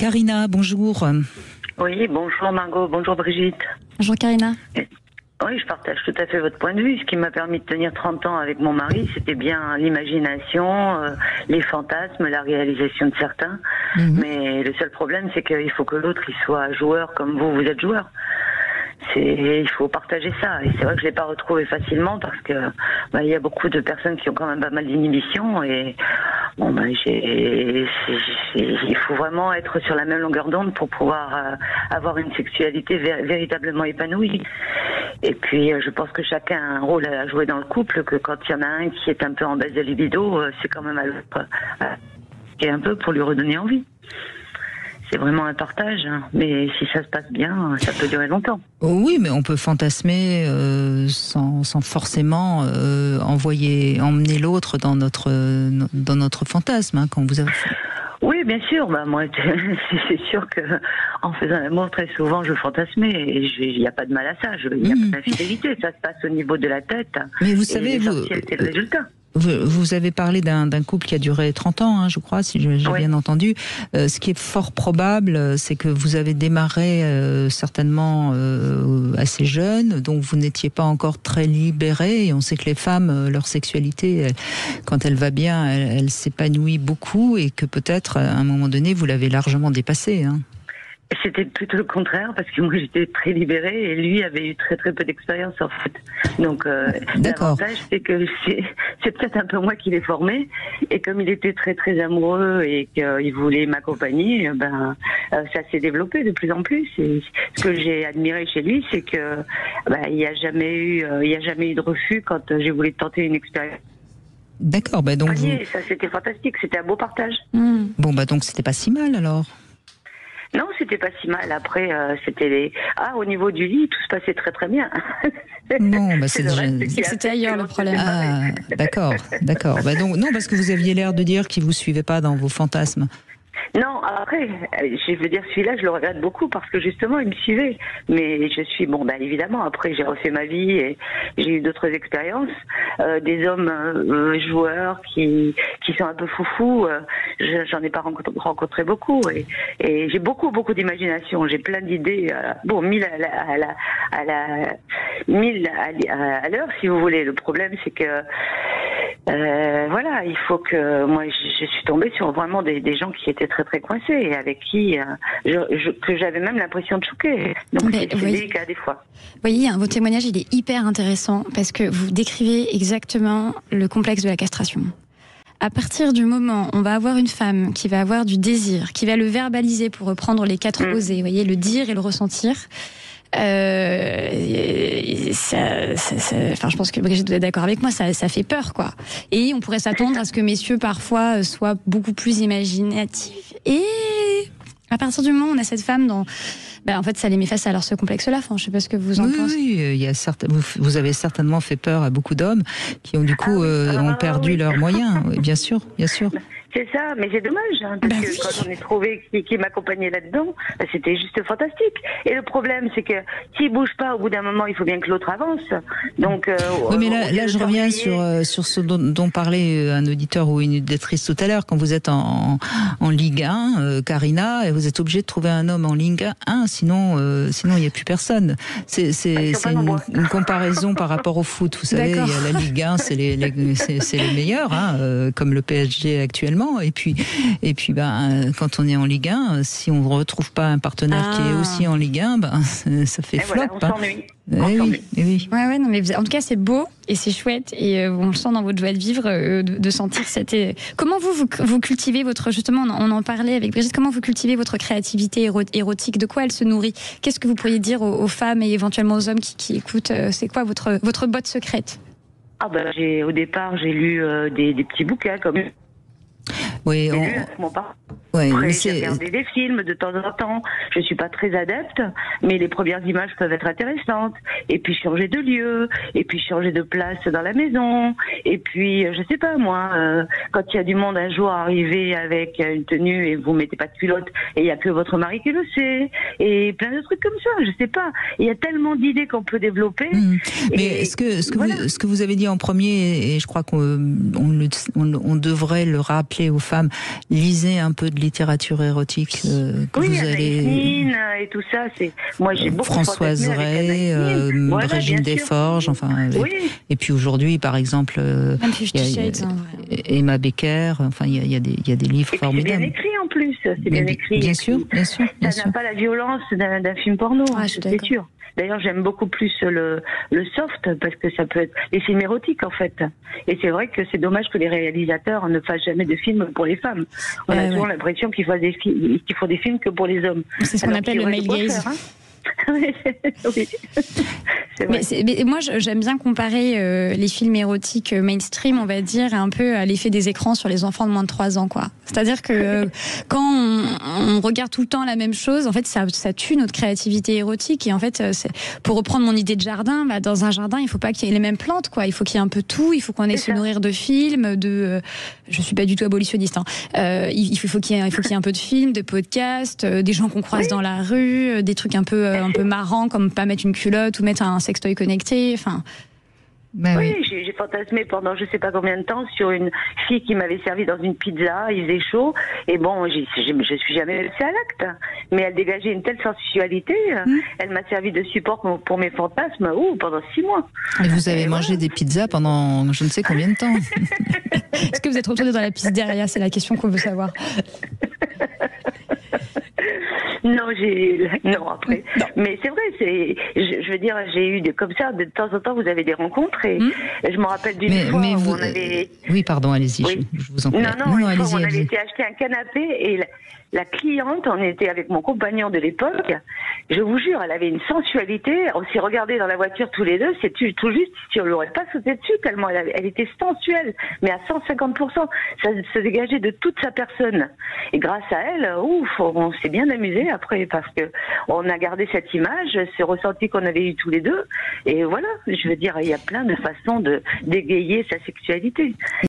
Karina, bonjour. Oui, bonjour Margot, bonjour Brigitte. Bonjour Karina. Oui, je partage tout à fait votre point de vue. Ce qui m'a permis de tenir 30 ans avec mon mari, c'était bien l'imagination, les fantasmes, la réalisation de certains. Mais le seul problème, c'est qu'il faut que l'autre il soit joueur comme vous êtes joueur. Il faut partager ça. Et c'est vrai que je l'ai pas retrouvé facilement parce que il y a beaucoup de personnes qui ont quand même pas mal d'inhibitions et il faut vraiment être sur la même longueur d'onde pour pouvoir avoir une sexualité véritablement épanouie. Et puis je pense que chacun a un rôle à jouer dans le couple, que quand il y en a un qui est un peu en baisse de libido, c'est quand même à l'autre qui est un peu pour lui redonner envie. C'est vraiment un partage, mais si ça se passe bien, ça peut durer longtemps. Oui, mais on peut fantasmer sans forcément emmener l'autre dans notre fantasme, quand vous avez... Oui, bien sûr. Moi, c'est sûr que en faisant l'amour, très souvent, je fantasmais et il n'y a pas de mal à ça. Il n'y a pas d'infidélité. Ça se passe au niveau de la tête. Mais vous savez, c'est le résultat. Vous avez parlé d'un couple qui a duré 30 ans, je crois, si j'ai bien entendu. Ce qui est fort probable, c'est que vous avez démarré certainement assez jeune, donc vous n'étiez pas encore très libéré. Et on sait que les femmes, leur sexualité, quand elle va bien, elle s'épanouit beaucoup et que peut-être, à un moment donné, vous l'avez largement dépassée. C'était plutôt le contraire, parce que moi j'étais très libérée et lui avait eu très très peu d'expérience en fait. Donc l'avantage c'est que c'est peut-être un peu moi qui l'ai formé, et comme il était très très amoureux et qu'il voulait m'accompagner, ça s'est développé de plus en plus. Et ce que j'ai admiré chez lui, c'est que il n'y a jamais eu de refus quand j'ai voulu tenter une expérience. D'accord, donc ça c'était fantastique, c'était un beau partage. Bon donc c'était pas si mal alors. Non, c'était pas si mal. Après, au niveau du lit, tout se passait très très bien. Non, c'était ailleurs le problème. Ah, d'accord. Donc non, parce que vous aviez l'air de dire qu'il vous suivait pas dans vos fantasmes. Non, après, je veux dire, celui-là, je le regrette beaucoup parce que justement, il me suivait. Mais je suis, évidemment, après, j'ai refait ma vie et j'ai eu d'autres expériences. Des hommes joueurs qui sont un peu foufous, j'en ai pas rencontré beaucoup. Et j'ai beaucoup d'imagination. J'ai plein d'idées, 1000 à l'heure, si vous voulez. Le problème, c'est que, il faut que, moi, je suis tombée sur vraiment des gens qui étaient très très coincés et avec qui que j'avais même l'impression de choquer. Donc c'est délicat des fois. Vous voyez, votre témoignage il est hyper intéressant parce que vous décrivez exactement le complexe de la castration. À partir du moment où on va avoir une femme qui va avoir du désir, qui va le verbaliser pour reprendre les 4 osés, vous voyez, le dire et le ressentir. Je pense que Brigitte doit être d'accord avec moi, ça fait peur, quoi. Et on pourrait s'attendre à ce que messieurs parfois soient beaucoup plus imaginatifs. Et à partir du moment où on a cette femme en fait, ça les met face à ce complexe-là. Enfin, je sais pas ce que vous en pensez. Oui, vous avez certainement fait peur à beaucoup d'hommes qui ont du coup ont perdu leurs moyens. Oui, bien sûr. C'est ça, mais c'est dommage, parce que quand on est trouvé qui m'accompagnait là-dedans, c'était juste fantastique. Et le problème, c'est que s'il bouge pas, au bout d'un moment, il faut bien que l'autre avance. Donc, oui, mais là je reviens sur ce dont parlait un auditeur ou une auditrice tout à l'heure. Quand vous êtes en Ligue 1, Karina, vous êtes obligé de trouver un homme en Ligue 1, sinon il n'y a plus personne. C'est une comparaison par rapport au foot. Vous savez, il y a la Ligue 1, c'est les meilleurs, comme le PSG actuellement. Et puis, quand on est en Ligue 1, si on ne retrouve pas un partenaire qui est aussi en Ligue 1, ça fait flop. On s'ennuie. Oui. Ouais, non, mais en tout cas, c'est beau et c'est chouette et on le sent dans votre joie de vivre, de sentir cette. Comment vous cultivez justement, on en parlait avec Brigitte. Comment vous cultivez votre créativité érotique? De quoi elle se nourrit? Qu'est-ce que vous pourriez dire aux femmes et éventuellement aux hommes qui écoutent? C'est quoi votre botte secrète? Au départ, j'ai lu des petits bouquins comme. Oui, Après, j'ai regardé des films de temps en temps. Je suis pas très adepte, mais les premières images peuvent être intéressantes. Et puis changer de lieu, et puis changer de place dans la maison. Et puis, je sais pas moi, quand il y a du monde un jour arrivé avec une tenue et vous mettez pas de culotte et il y a que votre mari qui le sait, et plein de trucs comme ça. Je sais pas. Il y a tellement d'idées qu'on peut développer. Mais ce que vous avez dit en premier, et je crois qu'on devrait le rappeler rappeler aux femmes, lisez un peu de littérature érotique. Que oui, vous allez... et tout ça. Moi, j'ai beaucoup Françoise Ray, voilà, Régine Desforges, enfin. Oui. Et puis aujourd'hui, par exemple, Emma Becker. Enfin, il y a des livres formidables. C'est bien écrit en plus. C'est bien écrit. Bien sûr. Ça n'a pas la violence d'un film porno, c'est sûr. D'ailleurs, j'aime beaucoup plus le soft parce que ça peut être les films érotiques en fait. Et c'est vrai que c'est dommage que les réalisateurs ne fassent jamais de films pour les femmes. On a toujours l'impression qu'ils font des films que pour les hommes. C'est ce qu'on appelle le male gaze. Oui. Mais moi, j'aime bien comparer les films érotiques mainstream, on va dire, un peu à l'effet des écrans sur les enfants de moins de 3 ans, quoi. C'est-à-dire que quand on regarde tout le temps la même chose, en fait, ça tue notre créativité érotique. Et en fait, pour reprendre mon idée de jardin, dans un jardin, il faut pas qu'il y ait les mêmes plantes, quoi. Il faut qu'il y ait un peu tout. Il faut qu'on ait se nourrir de films, je suis pas du tout abolitionniste. Il faut qu'il y ait un peu de films, de podcasts, des gens qu'on croise dans la rue, des trucs un peu marrants comme pas mettre une culotte ou mettre un sextoy connecté. Enfin. Oui, j'ai fantasmé pendant je sais pas combien de temps sur une fille qui m'avait servi dans une pizza, il faisait chaud, et bon, je suis jamais laissée à l'acte, mais elle dégageait une telle sensualité, elle m'a servi de support pour mes fantasmes pendant 6 mois. Et vous avez mangé des pizzas pendant je ne sais combien de temps. Est-ce que vous êtes retourné dans la pizzeria? C'est la question qu'on veut savoir. Non, après. Non. Mais c'est vrai, je veux dire, j'ai eu comme ça, de temps en temps, vous avez des rencontres, et je me rappelle d'une fois où on avait... Oui, pardon, allez-y, je vous en prie. Non, une fois, on avait été acheter un canapé, et la cliente, on était avec mon compagnon de l'époque, je vous jure, elle avait une sensualité, on s'est regardé dans la voiture tous les deux, c'est tout juste si on l'aurait pas sauté dessus, tellement elle était sensuelle, mais à 150%, ça se dégageait de toute sa personne. Et grâce à elle, on s'est bien amusé après, parce que on a gardé cette image, ce ressenti qu'on avait eu tous les deux, et voilà, je veux dire, il y a plein de façons d'égayer sa sexualité.